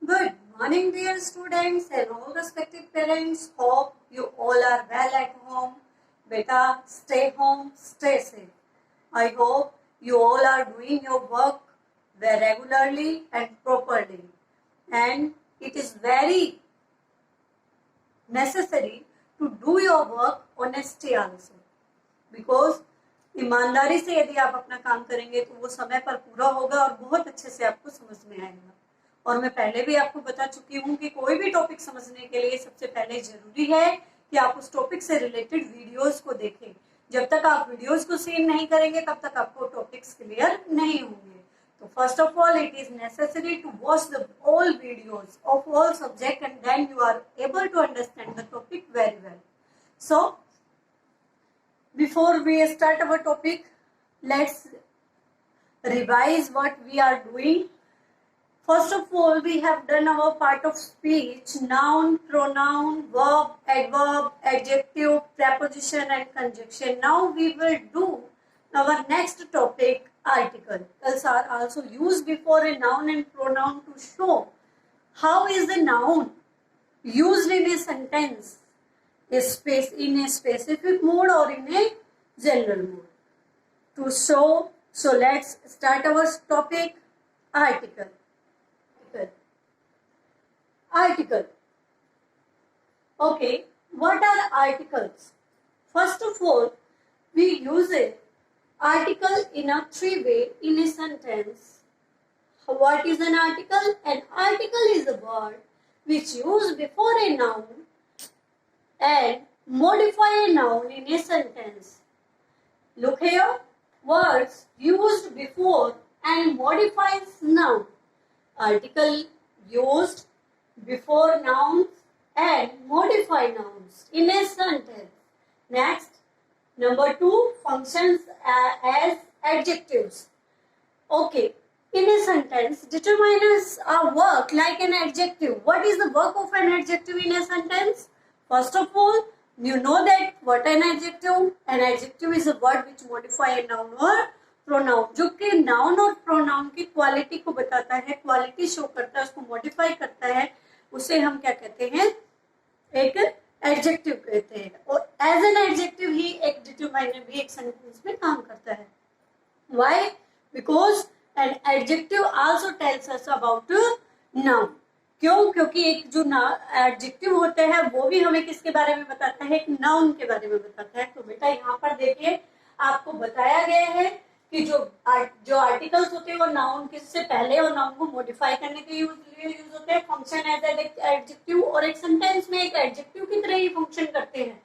Good morning, dear students and all respected parents. Hope you all are well at home. Beta, stay home, stay safe. I hope you all are doing your work very regularly and properly. And it is very necessary to do your work honestly also. Because ईमानदारी से यदि आप अपना काम करेंगे तो वो समय पर पूरा होगा और बहुत अच्छे से आपको समझ में आएगा। और मैं पहले भी आपको बता चुकी हूँ कि कोई भी टॉपिक समझने के लिए सबसे पहले जरूरी है कि आप उस टॉपिक से रिलेटेड वीडियोस को देखें। जब तक आप वीडियोस को सीन नहीं करेंगे तब तक आपको टॉपिक्स क्लियर नहीं होंगे। तो first of all it is necessary to watch the all videos of all subject and then you are able to understand the topic very well. So before we start our topic, let's revise what we are doing. First of all, we have done our part of speech: noun, pronoun, verb, adverb, adjective, preposition and conjunction. Now we will do our next topic, articles are also used before a noun and pronoun to show how is the noun used in a sentence, in a specific mood or in a general mood. To show, so let's start our topic, article. Article. Okay, what are articles? First of all, we use a article in a three way in a sentence. What is an article? An article is a word which used before a noun and modify a noun in a sentence. Look here, words used before and modifies noun. Article used before nouns and modify nouns in a sentence. Next, number 2, functions as adjectives. Okay, in a sentence, determiners are work like an adjective. What is the work of an adjective in a sentence? First of all, you know that what an adjective? An adjective is a word which modify a noun or pronoun, जो कि noun और pronoun की quality को बताता है, quality show करता है, उसको modify करता है, उसे हम क्या कहते हैं? एक adjective कहते हैं। और as an adjective ही एक determiner भी एक sentence में काम करता है। Why? Because an adjective also tells us about noun. क्यों? क्योंकि एक जो एडजेक्टिव होते हैं वो भी हमें किसके बारे में बताता है? एक नाउन के बारे में बताता है। तो बेटा यहाँ पर देखिए, आपको बताया गया है कि जो आर्टिकल्स होते हैं वो नाउन किससे पहले और नाउन को मॉडिफाई करने के लिए यूज होते हैं। फंक्शन एज एडजेक्टिव, और एक सेंटेंस में एक एडजेक्टिव की तरह ही फंक्शन करते हैं,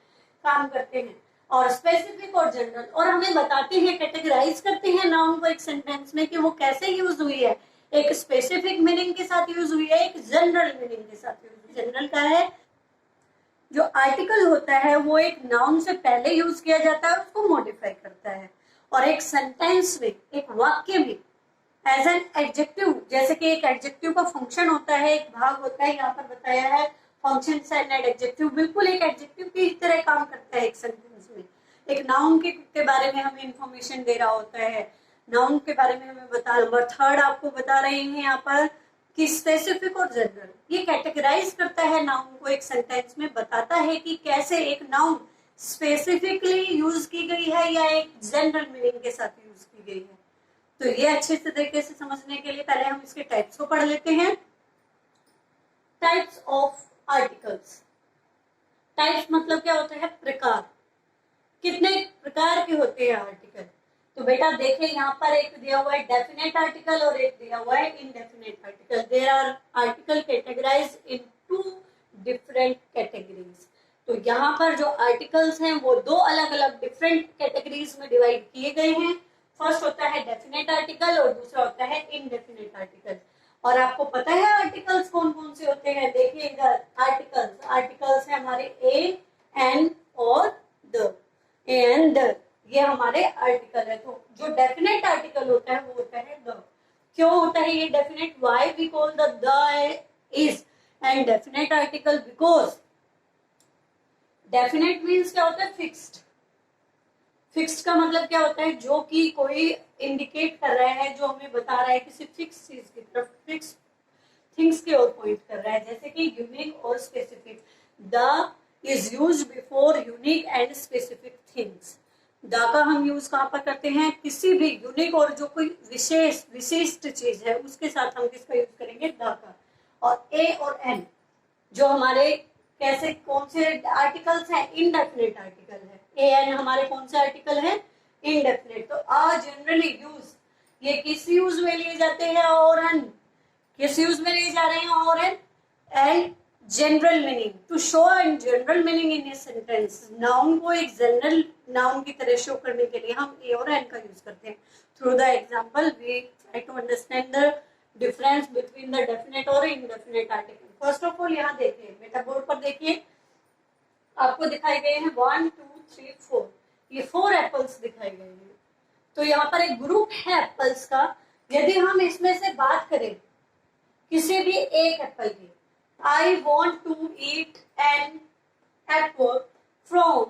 काम करते हैं। और स्पेसिफिक और जनरल, और हमें बताते हैं, कैटेगराइज करते हैं नाउन को एक सेंटेंस में कि वो कैसे यूज हुई है। एक स्पेसिफिक मीनिंग के साथ यूज हुई है, एक जनरल मीनिंग के साथ यूज हुई है। जनरल का है जो आर्टिकल होता है वो एक नाउन से पहले यूज किया जाता है, उसको मॉडिफाई करता है। और एक सेंटेंस में, एक वाक्य में एज एन एडजेक्टिव, जैसे कि एक एडजेक्टिव का फंक्शन होता है, एक भाग होता है, यहाँ पर बताया है फंक्शन एंड एडजेक्टिव, बिल्कुल एक एडजेक्टिव की तरह काम करता है एक सेंटेंस में। एक नाउन के बारे में हमें इंफॉर्मेशन दे रहा होता है, नाउन के बारे में हमें बता। नंबर 3 आपको बता रहे हैं यहाँ पर कि स्पेसिफिक और जनरल, ये कैटेगराइज करता है नाउन को एक सेंटेंस में, बताता है कि कैसे एक नाउन स्पेसिफिकली यूज की गई है या एक जनरल मीनिंग के साथ यूज की गई है। तो ये अच्छे से तरीके से समझने के लिए पहले हम इसके टाइप्स को पढ़ लेते हैं। Types of articles. टाइप्स मतलब क्या होता है? प्रकार। कितने प्रकार के होते हैं आर्टिकल? तो बेटा देखिए, यहाँ पर एक दिया हुआ है डेफिनेट आर्टिकल और एक दिया हुआ है indefinite article. There are article categorise in 2 different categories. तो यहाँ पर जो आर्टिकल्स हैं वो 2 अलग अलग डिफरेंट कैटेगरीज में डिवाइड किए गए हैं। फर्स्ट होता है डेफिनेट आर्टिकल और दूसरा होता है इनडेफिनेट आर्टिकल। और आपको पता है आर्टिकल्स कौन कौन से होते हैं? देखिए इधर आर्टिकल्स है हमारे ए, एन और द। ए एंड द, ये हमारे आर्टिकल है। तो जो डेफिनेट आर्टिकल होता है वो होता है द। क्यों होता है ये definite? Why we call the is and definite article? Because definite means क्या होता है? फिक्स्ड। फिक्स्ड का मतलब क्या होता है? जो कि कोई इंडिकेट कर रहा है, जो हमें बता रहा है किसी फिक्स चीज की तरफ। थिंग्स की ओर पॉइंट कर रहा है, जैसे कि यूनिक और specific. The is use before unique and specific things. The का हम यूज कहाँ पर करते हैं, किसी भी यूनिक और जो कोई विशेष विशिष्ट चीज है उसके साथ हम किसका यूज करेंगे, द का। और ए और एन जो हमारे कैसे कौन से आर्टिकल्स हैं, इनडेफिनेट आर्टिकल है। ए एन हमारे कौन से आर्टिकल है, इनडेफिनेट। तो आ जनरली यूज, ये किस यूज में लिए जाते हैं, और एन किस यूज में लिए जा रहे हैं, और an general meaning, to show an general meaning in a sentence. Noun को एक जनरल नाउन की तरह शो करने के लिए हम ए और एन का यूज करते हैं। Through the example we try to understand the difference between the definite और indefinite article. First of all यहाँ देखिए, बेटा बोर्ड पर देखिए, आपको दिखाई गए हैं 1 2 3 4, ये 4 एप्पल्स दिखाई गए हैं। तो यहाँ पर एक ग्रुप है एप्पल्स का। यदि हम इसमें से बात करें किसी भी एक एप्पल की, I want to eat an apple from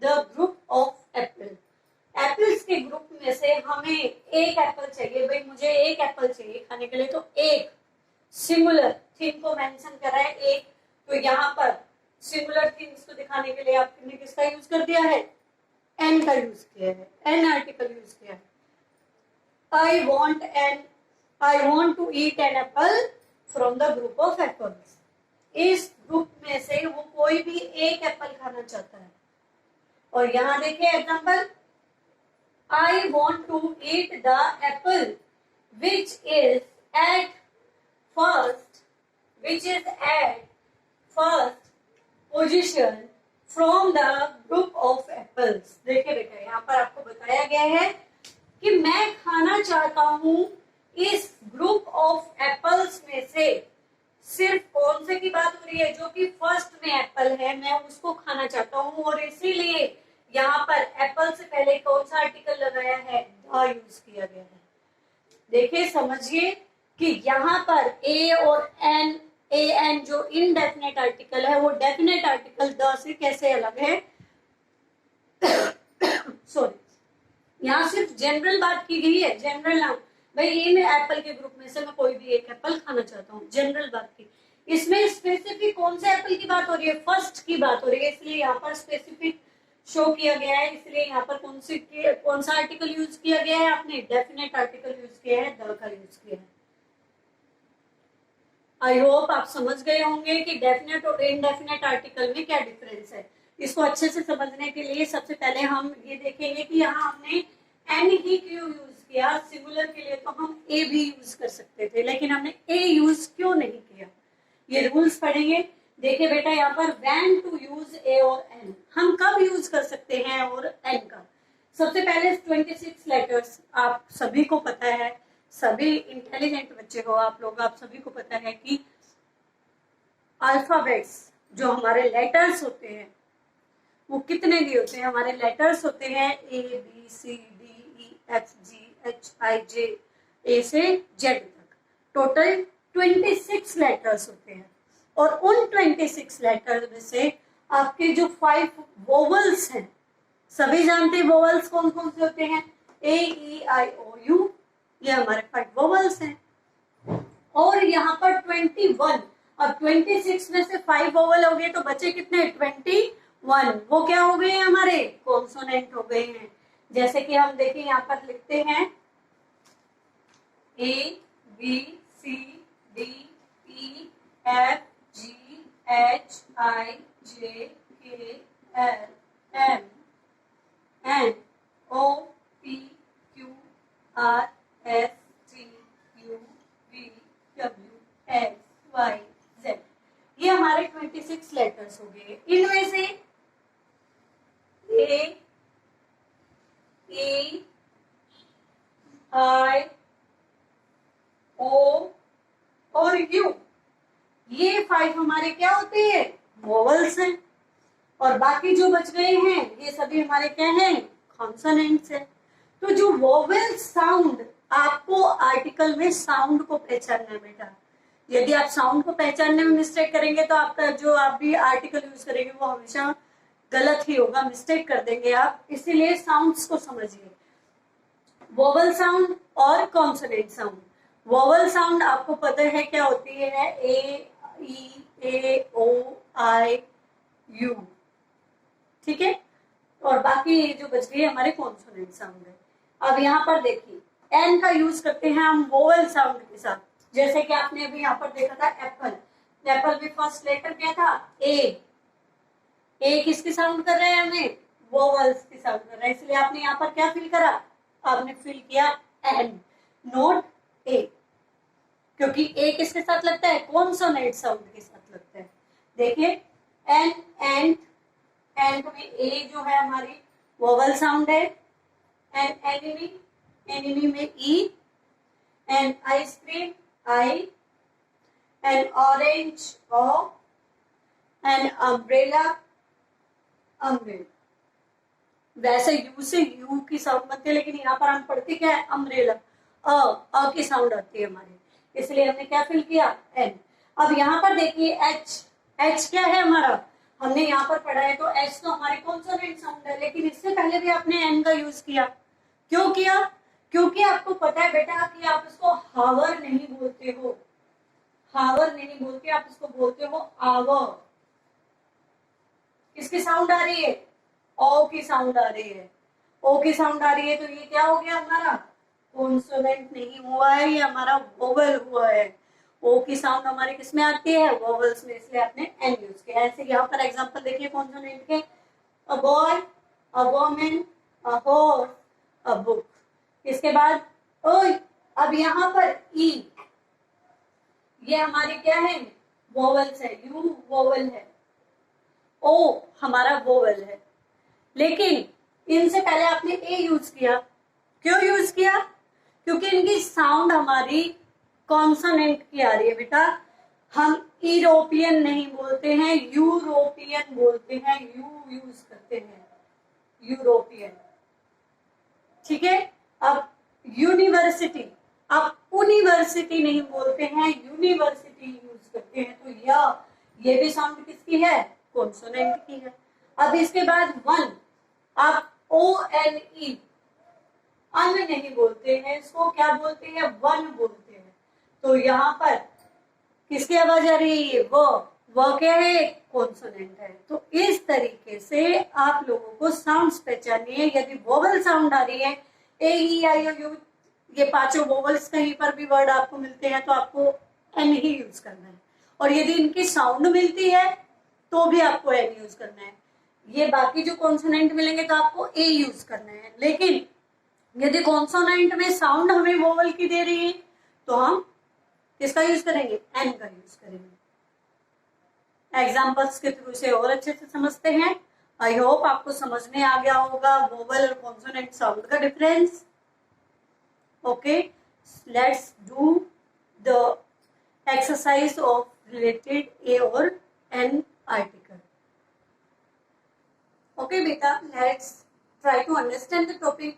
the group of apple. Apples के ग्रुप में से हमें एक एप्पल चाहिए, भाई मुझे एक एप्पल चाहिए खाने के लिए, तो एक सिंगुलर थिंग को मेंशन कर रहा है एक। तो यहाँ पर सिंगुलर थिंग्स को दिखाने के लिए आपने किसका यूज कर दिया है, एन का यूज किया है, एन आर्टिकल यूज किया है। I want to eat an apple from the group of apples. इस ग्रुप में से वो कोई भी एक एप्पल खाना चाहता है। और यहाँ देखिए example, I want to eat the apple which is at first position from the group of apples। देखिए बेटा, यहाँ पर आपको बताया गया है कि मैं खाना चाहता हूँ इस ग्रुप ऑफ एप्पल्स में से सिर्फ कौन से की बात हो रही है, जो कि फर्स्ट में एप्पल है, मैं उसको खाना चाहता हूँ। और इसीलिए यहाँ पर एप्पल से पहले कौन सा आर्टिकल लगाया है, द यूज किया गया है। देखिए समझिए कि यहाँ पर ए और एन, ए एन जो इनडेफिनेट आर्टिकल है वो डेफिनेट आर्टिकल द से कैसे अलग है। सॉरी, यहाँ सिर्फ जनरल बात की गई है, जनरल नाउन, भाई ये मैं एप्पल के ग्रुप में से मैं कोई भी एक एप्पल खाना चाहता हूँ, जनरल बात की। इसमें स्पेसिफिक कौन से एप्पल की बात हो रही है, फर्स्ट की बात हो रही है, इसलिए यहाँ पर स्पेसिफिक शो किया गया है। इसलिए यहाँ पर कौन सा आर्टिकल यूज किया गया है, आपने डेफिनेट आर्टिकल यूज किया है, द का यूज किया है। आई होप आप समझ गए होंगे कि डेफिनेट और इनडेफिनेट आर्टिकल में क्या डिफरेंस है। इसको अच्छे से समझने के लिए सबसे पहले हम ये देखेंगे कि यहाँ हमने एन ही क्यों यूज किया। सिंगुलर के लिए तो हम ए भी यूज कर सकते थे, लेकिन हमने ए यूज क्यों नहीं किया, ये रूल्स पढ़ेंगे। देखिए बेटा, यहाँ पर व्हेन टू यूज ए और एन, हम कब यूज कर सकते हैं और एन का। सबसे पहले 26 लेटर्स, आप सभी को पता है, सभी इंटेलिजेंट बच्चे हो आप लोग, आप सभी को पता है कि अल्फाबेट्स जो हमारे लेटर्स होते हैं वो कितने के होते हैं, हमारे लेटर्स होते हैं A B C D E F G H I J, A से जेड तक। टोटल 26 लेटर्स होते हैं। और उन 26 लेटर में से आपके जो 5 वोवल्स हैं, सभी जानते हैं वोवल्स कौन कौन से होते हैं, ए ई आई ओ यू, ये हमारे 5 वोवल्स हैं। और यहाँ पर 21, अब 26 में से 5 वोवल हो गए तो बचे कितने, 21। वो क्या हो गए हमारे, कॉन्सोनेंट हो गए हैं। जैसे कि हम देखें यहाँ पर लिखते हैं A B C D E F G H I J K L M N O P Q R S T U V W X Y Z, ये हमारे 26 लेटर्स हो गए। इनमें से A E I O और U, ये 5 हमारे क्या होते हैं, वोवल्स हैं। और बाकी जो बच गए हैं ये सभी हमारे क्या हैं, कॉन्सोनेंट्स हैं। तो जो वोवेल साउंड, आपको आर्टिकल में साउंड को पहचानना है बेटा। यदि आप साउंड को पहचानने में मिस्टेक करेंगे तो आपका जो आप भी आर्टिकल यूज करेंगे वो हमेशा गलत ही होगा, मिस्टेक कर देंगे आप। इसीलिए साउंड्स को समझिए, वोवल साउंड और कॉन्सोनेंट साउंड। वोवल साउंड आपको पता है क्या होती है, ए ई ए ओ आई यू, ठीक है। और बाकी जो बच गई हमारे कॉन्सोनेंट साउंड है। अब यहाँ पर देखिए एन का यूज करते हैं हम वोवल साउंड के साथ, जैसे कि आपने अभी यहाँ पर देखा था एप्पल, एप्पल में फर्स्ट लेटर क्या था, ए किसकी साउंड कर रहे हैं हमें, वोवल्स की साउंड कर रहे हैं, इसलिए आपने यहाँ पर क्या फिल करा, आपने फिल किया एन, नोट ए, क्योंकि ए किसके साथ लगता है, कॉन्सोनेंट साउंड के साथ लगता है। देखिए एन एंड, एंड में ए जो है हमारी वोवल साउंड है, एंड एनिमी, एनिमी में E, and ice cream I, and orange O, and umbrella umbrella. वैसे यू से यू की साउंड बनती है, लेकिन यहाँ पर हम पढ़ते क्या है, अम्ब्रेला, अ की साउंड आती है हमारी, इसलिए हमने क्या फिल किया, एन। अब यहाँ पर देखिए एच, एच क्या है हमारा, हमने यहाँ पर पढ़ा है तो एच तो हमारी कॉन्सोनेंट साउंड है, लेकिन इससे पहले भी आपने एन का यूज किया, क्यों किया, क्योंकि आपको पता है बेटा कि आप इसको हावर नहीं बोलते हो, हावर नहीं बोलते, आप इसको बोलते हो आवर। किसकी साउंड आ रही है, ओ की साउंड आ रही है, ओ की साउंड आ रही है, तो ये क्या हो गया हमारा, कॉन्सोनेंट नहीं हुआ है, ये हमारा वोवल हुआ है। ओ की साउंड हमारी किसमें आती है, वोवल्स में, इसलिए आपने एन यूज किया। ऐसे यहाँ पर एग्जांपल देखिए कॉन्सोनेंट के, a boy, a woman, a horse, a book. इसके बाद ओय, अब यहाँ पर ई, ये हमारी क्या है, वोवल्स है, यू वोवल है, ओ हमारा वोवल है, लेकिन इनसे पहले आपने ए यूज किया, क्यों यूज किया, क्योंकि इनकी साउंड हमारी कॉन्सोनेंट की आ रही है बेटा, हम यूरोपियन नहीं बोलते हैं, यूरोपियन बोलते हैं, यू यूज करते हैं, यूरोपियन, ठीक है। अब यूनिवर्सिटी, अब यूनिवर्सिटी नहीं बोलते हैं, यूनिवर्सिटी यूज करते हैं, तो ये भी साउंड किसकी है, कॉन्सोनेंट की है। अब इसके बाद वन, आप ओ एन ई, अन नहीं बोलते हैं, इसको क्या बोलते हैं, वन बोलते हैं, तो यहाँ पर किसकी आवाज आ रही है, वो क्या है, कॉन्सोनेंट है। तो इस तरीके से आप लोगों को साउंड्स पहचाननी है, यदि वोवल साउंड आ रही है, ए ई आई ओ यू, ये पांचों वोवल्स कहीं पर भी वर्ड आपको मिलते हैं तो आपको एन ही यूज करना है, और यदि इनकी साउंड मिलती है तो भी आपको एन यूज करना है। ये बाकी जो कॉन्सोनेंट मिलेंगे तो आपको ए यूज करना है, लेकिन यदि कॉन्सोनेंट में साउंड हमें वोवल की दे रही है तो हम किसका यूज करेंगे, एन का यूज करेंगे। एग्जाम्पल्स के थ्रू से और अच्छे से समझते हैं। आई होप आपको समझ में आ गया होगा वोवल और कॉन्सोनेंट साउंड का difference. Okay, let's do the exercise of related A और N article. Okay, beta, let's try to understand the topic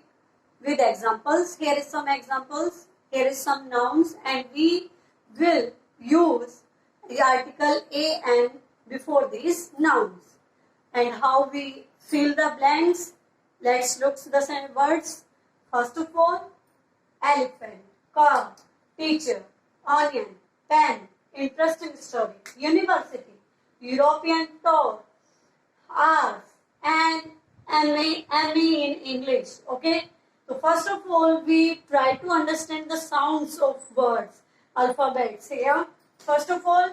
with examples. Here is some examples. Here is some nouns, and we will use the article a and before these nouns. And how we fill the blanks. Let's look at the same words. First of all, elephant, car, teacher, onion, pen, interesting story, university, European tour, ours, and ME in English. Okay, so first of all we try to understand the sounds of words, alphabets here. First of all,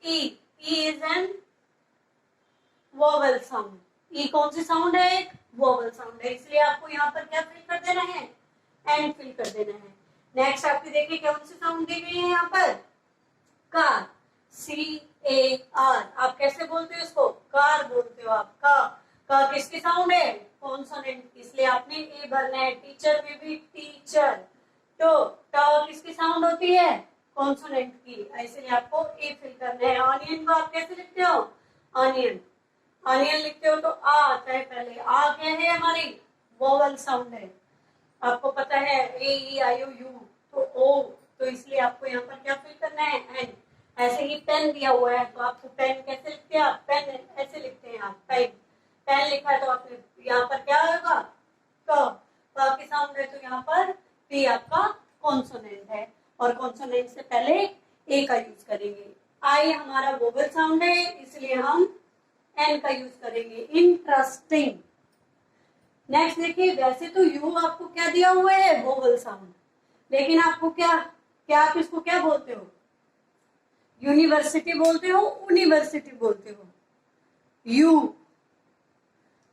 E is an vowel sound. E कौन सी sound है, एक vowel sound है, इसलिए आपको यहाँ पर क्या fill कर देना है, एंड फिल कर देना है। नेक्स्ट आपकी देखिए कौन सी साउंड दी गई है यहाँ पर, कार, CAR, आप कैसे बोलते हो इसको, कार बोलते हो आप, का किसकी साउंड है, कॉन्सोनेंट, इसलिए आपने ए भरना है। टीचर में भी टीचर, तो किसकी साउंड होती है, कॉन्सोनेंट की, इसलिए आपको ए फिल करना है। ऑनियन को आप कैसे लिखते हो, ऑनियन, ऑनियन लिखते हो तो आ आता है पहले, आ क्या है हमारी वोवल साउंड है, आपको पता है ए ई आई ओ यू, तो ओ, तो इसलिए आपको यहाँ पर क्या फिल करना है, एन। ऐसे ही पेन दिया हुआ है तो आपको पेन कैसे लिखते हैं आप, पेन ऐसे लिखते हैं आप, पेन, पेन लिखा है तो आपने यहाँ पर क्या होगा, क की साउंड है, तो यहाँ पर पी आपका कॉन्सोनेंट है। और कॉन्सोनेंट से पहले ए का यूज करेंगे। आई हमारा वोवेल साउंड है, इसलिए हम एन का यूज करेंगे। इंटरेस्टिंग। नेक्स्ट देखिए, वैसे तो यू आपको क्या दिया हुआ है, वोवेल साउंड, लेकिन आपको क्या आप इसको क्या बोलते हो, यूनिवर्सिटी बोलते हो, यूनिवर्सिटी बोलते हो।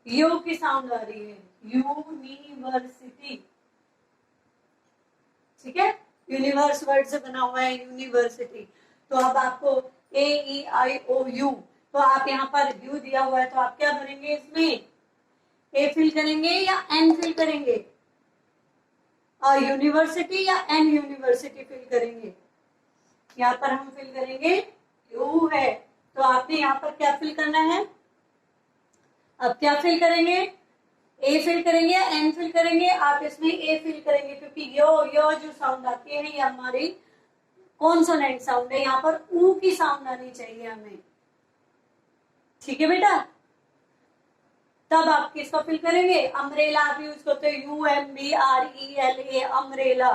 यू की साउंड आ रही है, यूनिवर्सिटी। ठीक है, यूनिवर्स वर्ड से बना हुआ है यूनिवर्सिटी। तो अब आपको AEIOU, तो आप यहाँ पर यू दिया हुआ है, तो आप क्या भरेंगे इसमें, ए फिल करेंगे या एन फिल करेंगे, यूनिवर्सिटी या एन यूनिवर्सिटी फिल करेंगे। यहाँ पर हम फिल करेंगे यू है, तो आपने यहाँ पर क्या फिल करना है, अब क्या फिल करेंगे, ए फिल करेंगे या एन फिल करेंगे, आप इसमें ए फिल करेंगे, क्योंकि यो जो साउंड आती है ये हमारी कॉन्सोनेंट साउंड है, यहाँ पर ऊ की साउंड आनी चाहिए हमें। ठीक है बेटा, तब आप किसका फिल करेंगे, अम्ब्रेला आप यूज करते हो, UMBRELA, अम्ब्रेला।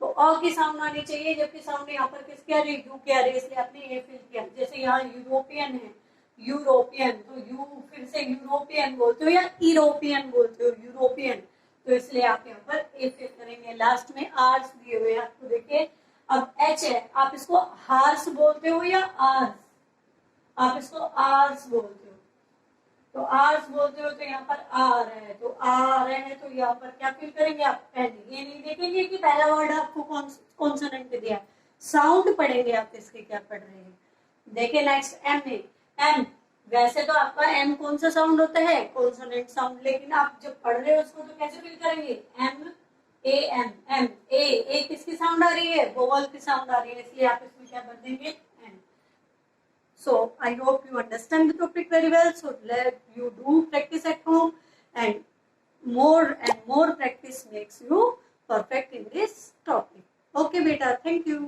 तो अ की साउंड आनी चाहिए, जबकि साउंड यहाँ पर किसके आ रही है, यू के आ रही है, इसलिए आपने ए फिल किया। जैसे यहाँ यूरोपियन है, यूरोपियन, तो यू फिर से यूरोपियन बोलते हो या यूरोपियन बोलते हो, यूरोपियन, तो इसलिए आप यहाँ पर ए फिल करेंगे। लास्ट में आर्स दिए हुए आपको, देखिए अब एच है, आप इसको हार्स बोलते हो या आर्स, आप इसको आर्स बोलते हो, तो आर्स बोलते हो, तो यहाँ पर आर है, तो आर है, तो यहाँ पर क्या फिल करेंगे आप, एन। ये नहीं देखेंगे कि पहला वर्ड आपको कॉन्सोनेंट दिया, साउंड पढ़ेंगे आप इसके क्या पढ़ रहे हैं। देखिए नेक्स्ट एम है, एम, वैसे तो आपका एम कौन सा साउंड होता है, कॉन्सोनेंट साउंड, लेकिन आप जब पढ़ रहे हो उसको तो कैसे फिल करेंगे, M A M, M A किसकी साउंड आ रही है, वोवल की साउंड आ रही है, इसलिए आप इसमें क्या भर देंगे, N. So I hope you understand the topic very well. So let you do practice at home, and more practice makes you perfect in this topic. Okay, beta. Thank you.